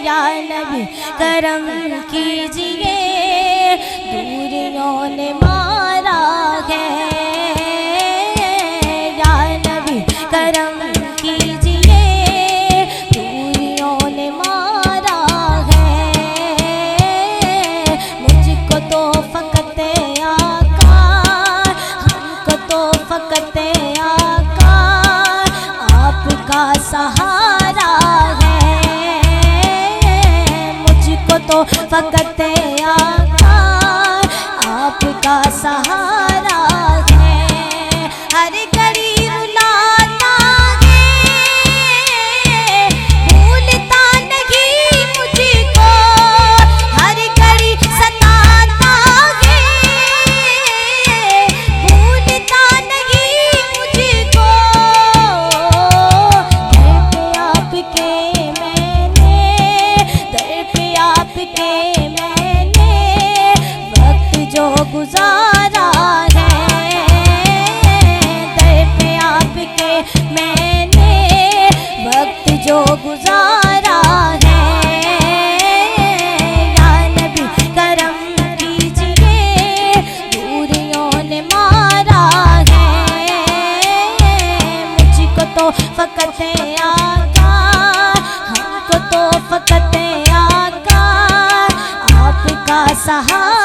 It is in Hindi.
या नबी करम कीजिए, दूरियों ने मारा है। या नबी करम कीजिए, दूरियों ने मारा है। मुझको तो फकत आका, हमको तो फकत आका आपका सहारा है। मुझको तो फकत आका आपका सहारा है। हर घड़ी रुलाता है, भूलता नहीं मुझको, हर घड़ी सताता है, भूलता नहीं मुझको। दर पे आपके मैंने, दर पे आपके मैंने वक्त जो गुजारा है। दर पे आपके मैंने वक्त जो गुजारा है। या नबी करम कीजिए, दूरियों ने मारा है। मुझको तो फकत आका, हमको तो फकत आका आपका सहारा